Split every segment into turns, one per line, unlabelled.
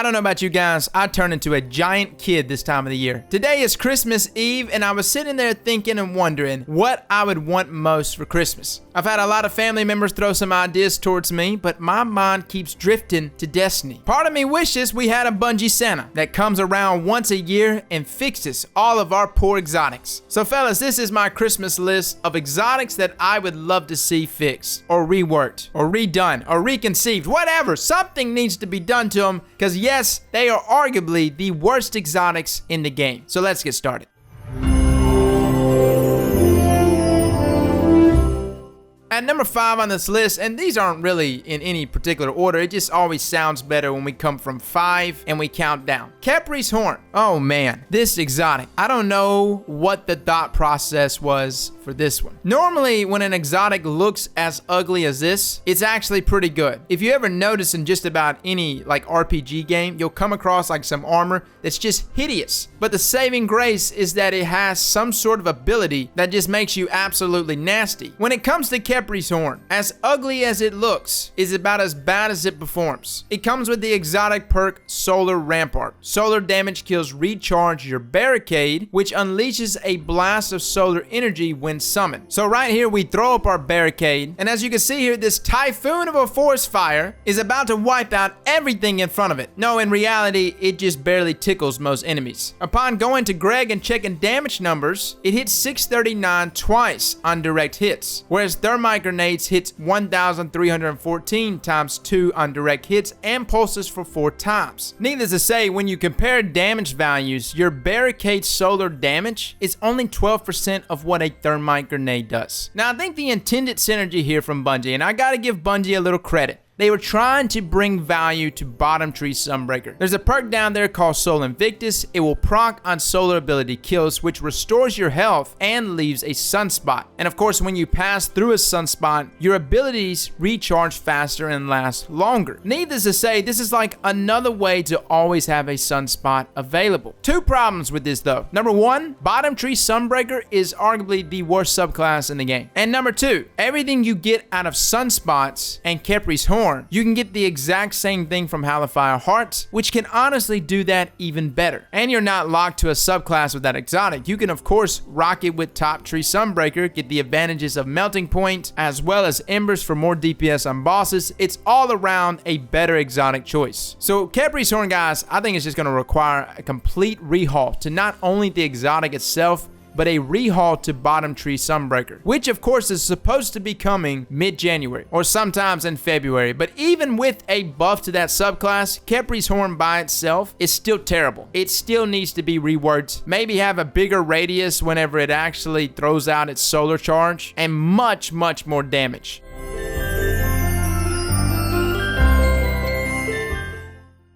I don't know about you guys, I turn into a giant kid this time of the year. Today is Christmas Eve, and I was sitting there thinking and wondering what I would want most for Christmas. I've had a lot of family members throw some ideas towards me, but my mind keeps drifting to Destiny. Part of me wishes we had a Bungie Santa that comes around once a year and fixes all of our poor exotics. So fellas, this is my Christmas list of exotics that I would love to see fixed, or reworked, or redone, or reconceived, whatever. Something needs to be done to them, because yes, they are arguably the worst exotics in the game. So let's get started. At number 5 on this list, and these aren't really in any particular order, it just always sounds better when we come from 5 and we count down. Khepri's Horn. Oh man, this exotic. I don't know what the thought process was for this one. Normally, when an exotic looks as ugly as this, it's actually pretty good. If you ever notice in just about any like RPG game, you'll come across like some armor that's just hideous. But the saving grace is that it has some sort of ability that just makes you absolutely nasty. When it comes to Khepri's Horn, as ugly as it looks, is about as bad as it performs. It comes with the exotic perk Solar Rampart. Solar damage kills recharge your barricade, which unleashes a blast of solar energy when summoned. So right here we throw up our barricade, and as you can see here, this typhoon of a forest fire is about to wipe out everything in front of it. No, in reality, it just barely tickles most enemies. Upon going to Greg and checking damage numbers, it hits 639 twice on direct hits, whereas Thermite Grenades hits 1,314 times 2 on direct hits and pulses for 4 times. Needless to say, when you compare damage values, your barricade solar damage is only 12% of what a Thermite Grenade does. Now, I think the intended synergy here from Bungie, and I gotta give Bungie a little credit, they were trying to bring value to Bottom Tree Sunbreaker. There's a perk down there called Soul Invictus. It will proc on solar ability kills, which restores your health and leaves a sunspot. And of course, when you pass through a sunspot, your abilities recharge faster and last longer. Needless to say, this is like another way to always have a sunspot available. 2 problems with this though. Number 1, Bottom Tree Sunbreaker is arguably the worst subclass in the game. And number 2, everything you get out of sunspots and Khepri's Horn, you can get the exact same thing from Hellfire Hearts, which can honestly do that even better. And you're not locked to a subclass with that exotic. You can of course rock it with Top Tree Sunbreaker, get the advantages of Melting Point, as well as Embers for more DPS on bosses. It's all around a better exotic choice. So Khepri's Horn, guys, I think it's just going to require a complete rehaul to not only the exotic itself, but a rehaul to Bottom Tree Sunbreaker, which of course is supposed to be coming mid-January or sometimes in February. But even with a buff to that subclass, Khepri's Horn by itself is still terrible. It still needs to be reworked, maybe have a bigger radius whenever it actually throws out its solar charge, and much more damage.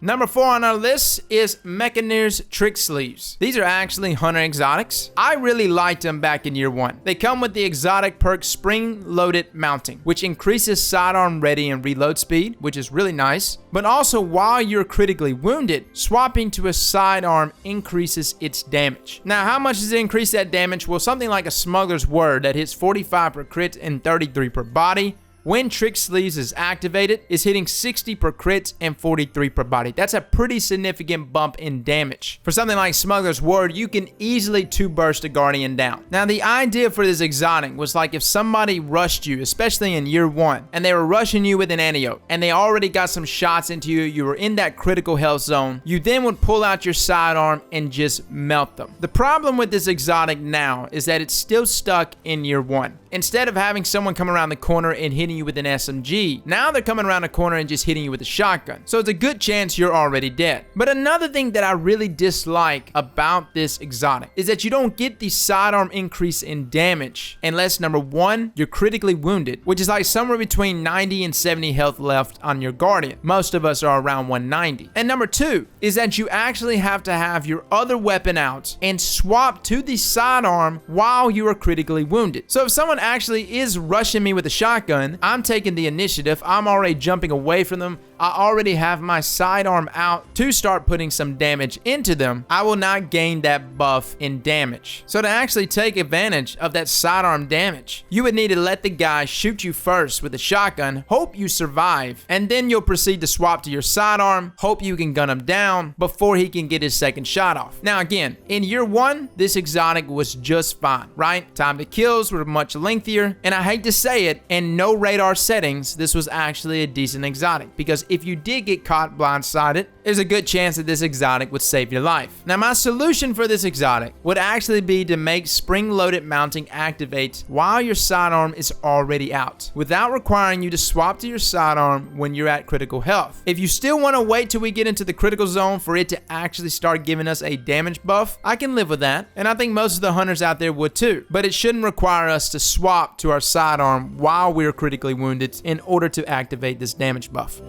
Number 4 on our list is Mekinese Trick Sleeves. These are actually hunter exotics. I really liked them back in year 1. They come with the exotic perk Spring Loaded Mounting, which increases sidearm ready and reload speed, which is really nice. But also, while you're critically wounded, swapping to a sidearm increases its damage. Now, how much does it increase that damage? Well, something like a Smuggler's Word that hits 45 per crit and 33 per body, when Trick Sleeves is activated, is hitting 60 per crit and 43 per body. That's a pretty significant bump in damage. For something like Smuggler's Word, you can easily 2-burst a Guardian down. Now, the idea for this exotic was like if somebody rushed you, especially in year 1, and they were rushing you with an antidote, and they already got some shots into you, you were in that critical health zone, you then would pull out your sidearm and just melt them. The problem with this exotic now is that it's still stuck in year 1. Instead of having someone come around the corner and hitting you with an SMG, now they're coming around the corner and just hitting you with a shotgun. So it's a good chance you're already dead. But another thing that I really dislike about this exotic is that you don't get the sidearm increase in damage unless, number 1, you're critically wounded, which is like somewhere between 90 and 70 health left on your Guardian. Most of us are around 190. And number 2 is that you actually have to have your other weapon out and swap to the sidearm while you are critically wounded. So if someone actually is rushing me with a shotgun, I'm taking the initiative. I'm already jumping away from them. I already have my sidearm out to start putting some damage into them, I will not gain that buff in damage. So to actually take advantage of that sidearm damage, you would need to let the guy shoot you first with a shotgun, hope you survive, and then you'll proceed to swap to your sidearm, hope you can gun him down before he can get his second shot off. Now again, in year 1, this exotic was just fine, right? Time to kills were much lengthier, and I hate to say it, in no radar settings, this was actually a decent exotic, because if you did get caught blindsided, there's a good chance that this exotic would save your life. Now my solution for this exotic would actually be to make spring-loaded mounting activate while your sidearm is already out, without requiring you to swap to your sidearm when you're at critical health. If you still want to wait till we get into the critical zone for it to actually start giving us a damage buff, I can live with that, and I think most of the hunters out there would too, but it shouldn't require us to swap to our sidearm while we're critically wounded in order to activate this damage buff.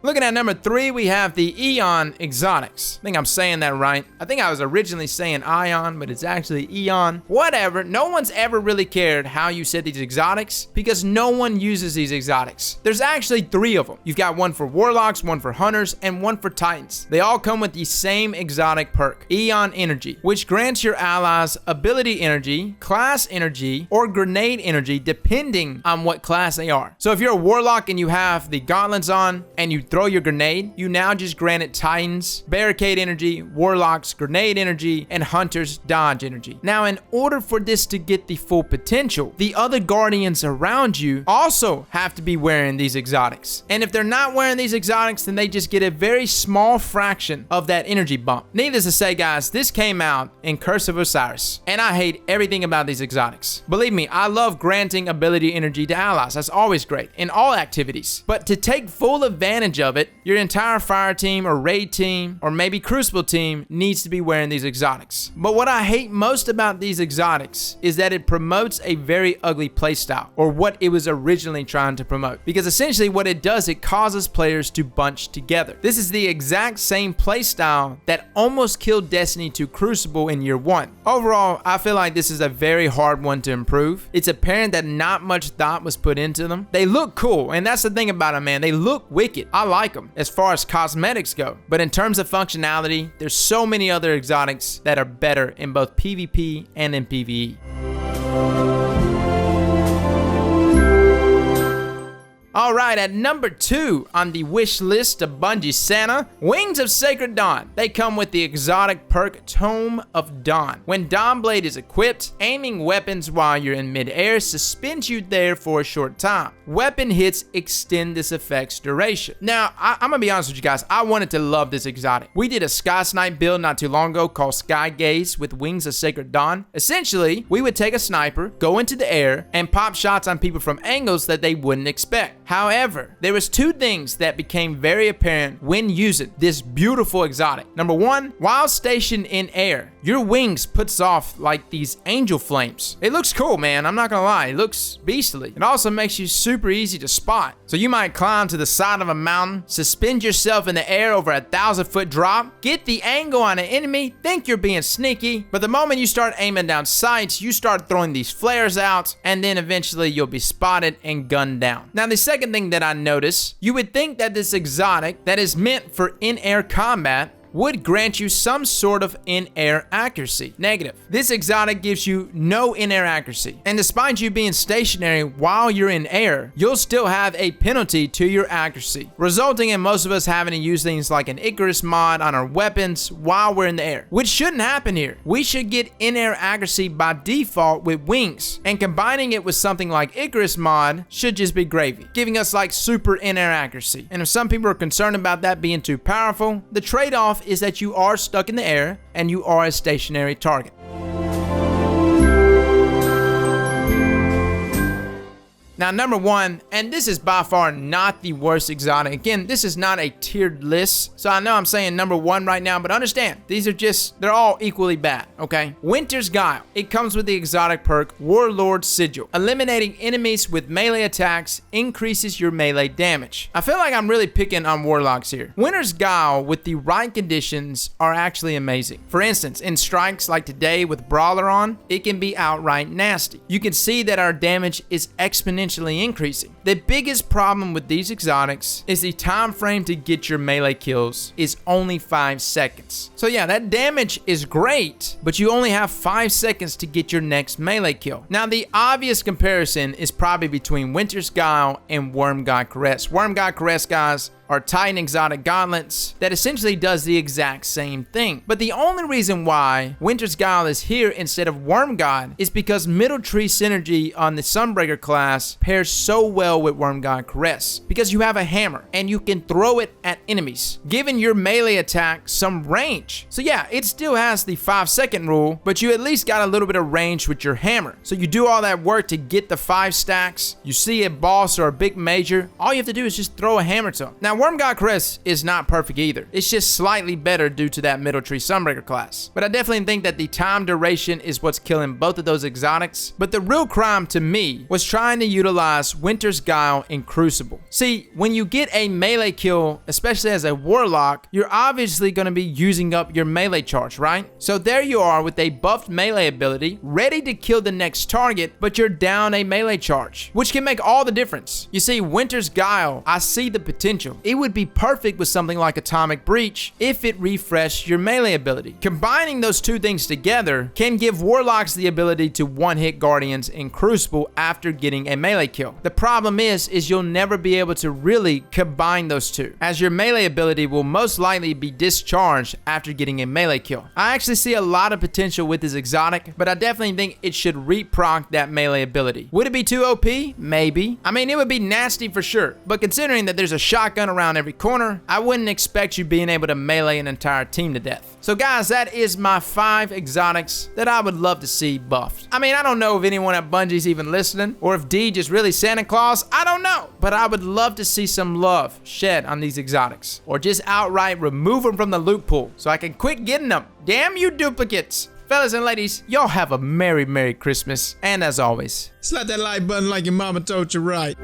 Looking at number 3, we have the Eon exotics. I think I'm saying that right. I think I was originally saying Ion, but it's actually Eon. Whatever, no one's ever really cared how you said these exotics because no one uses these exotics. There's actually 3 of them. You've got one for warlocks, one for hunters, and one for titans. They all come with the same exotic perk, Eon Energy, which grants your allies ability energy, class energy, or grenade energy depending on what class they are. So if you're a warlock and you have the gauntlets on and you throw your grenade, you now just granted titans barricade energy, warlocks grenade energy, and hunters dodge energy. Now in order for this to get the full potential, the other guardians around you also have to be wearing these exotics, and if they're not wearing these exotics, then they just get a very small fraction of that energy bump. Needless to say, guys, this came out in Curse of Osiris, and I hate everything about these exotics. Believe me, I love granting ability energy to allies. That's always great in all activities, but to take full advantage of it, your entire fire team or raid team or maybe crucible team needs to be wearing these exotics. But what I hate most about these exotics is that it promotes a very ugly playstyle, or what it was originally trying to promote, because essentially what it does, it causes players to bunch together. This is the exact same playstyle that almost killed Destiny 2 Crucible in year 1. Overall, I feel like this is a very hard one to improve. It's apparent that not much thought was put into them. They look cool, and that's the thing about them, man. They look wicked. I like them as far as cosmetics go, but in terms of functionality, there's so many other exotics that are better in both PvP and in PvE. Alright, at number 2 on the wish list of Bungie Santa, Wings of Sacred Dawn. They come with the exotic perk Tome of Dawn. When Dawnblade is equipped, aiming weapons while you're in mid-air suspends you there for a short time. Weapon hits extend this effect's duration. Now, I'm gonna be honest with you guys, I wanted to love this exotic. We did a Sky Snipe build not too long ago called Sky Gaze with Wings of Sacred Dawn. Essentially, we would take a sniper, go into the air, and pop shots on people from angles that they wouldn't expect. However, there was 2 things that became very apparent when using this beautiful exotic. Number 1, while stationed in air, your wings puts off like these angel flames. It looks cool, man. I'm not gonna lie. It looks beastly. It also makes you super easy to spot. So you might climb to the side of a mountain, suspend yourself in the air over a 1,000-foot drop, get the angle on an enemy, think you're being sneaky, but the moment you start aiming down sights, you start throwing these flares out, and then eventually you'll be spotted and gunned down. Now, the second thing that I noticed, you would think that this exotic that is meant for in-air combat would grant you some sort of in-air accuracy. Negative. This exotic gives you no in-air accuracy. And despite you being stationary while you're in air, you'll still have a penalty to your accuracy, resulting in most of us having to use things like an Icarus mod on our weapons while we're in the air, which shouldn't happen here. We should get in-air accuracy by default with wings, and combining it with something like Icarus mod should just be gravy, giving us like super in-air accuracy. And if some people are concerned about that being too powerful, the trade-off is that you are stuck in the air and you are a stationary target. Now, number 1, and this is by far not the worst exotic. Again, this is not a tiered list, so I know I'm saying number 1 right now, but understand, these are just, they're all equally bad, okay? Winter's Guile. It comes with the exotic perk Warlord Sigil. Eliminating enemies with melee attacks increases your melee damage. I feel like I'm really picking on warlocks here. Winter's Guile with the right conditions are actually amazing. For instance, in strikes like today with Brawler on, it can be outright nasty. You can see that our damage is exponentially increasing. The biggest problem with these exotics is the time frame to get your melee kills is only 5 seconds. So yeah, that damage is great, but you only have 5 seconds to get your next melee kill. Now, the obvious comparison is probably between Winter's Guile and Wormgod Caress. Wormgod Caress, guys, are Titan exotic gauntlets that essentially does the exact same thing. But the only reason why Winter's Guile is here instead of Wormgod is because Middle Tree synergy on the Sunbreaker class pairs so well with Wormgod Caress, because you have a hammer and you can throw it at enemies, giving your melee attack some range. So yeah, it still has the 5-second rule, but you at least got a little bit of range with your hammer. So you do all that work to get the 5 stacks, you see a boss or a big major, all you have to do is just throw a hammer to them. Now, Wormgod Caress is not perfect either. It's just slightly better due to that Middle Tree Sunbreaker class. But I definitely think that the time duration is what's killing both of those exotics. But the real crime to me was trying to utilize Winter's Guile in Crucible. See, when you get a melee kill, especially as a warlock, you're obviously going to be using up your melee charge, right? So there you are with a buffed melee ability, ready to kill the next target, but you're down a melee charge, which can make all the difference. You see, Winter's Guile, I see the potential. It would be perfect with something like Atomic Breach if it refreshed your melee ability. Combining those two things together can give warlocks the ability to one-hit guardians in Crucible after getting a melee kill. The problem is you'll never be able to really combine those two, as your melee ability will most likely be discharged after getting a melee kill. I actually see a lot of potential with this exotic, but I definitely think it should reproc that melee ability. Would it be too OP? Maybe. I mean, it would be nasty for sure, but considering that there's a shotgun around every corner, I wouldn't expect you being able to melee an entire team to death. So guys, that is my 5 exotics that I would love to see buffed. I mean, I don't know if anyone at Bungie's even listening, or if D just really Santa Claus, I don't know. But I would love to see some love shed on these exotics, or just outright remove them from the loot pool so I can quit getting them. Damn you duplicates. Fellas and ladies, y'all have a Merry Christmas, and as always,
slap that like button like your mama told you right.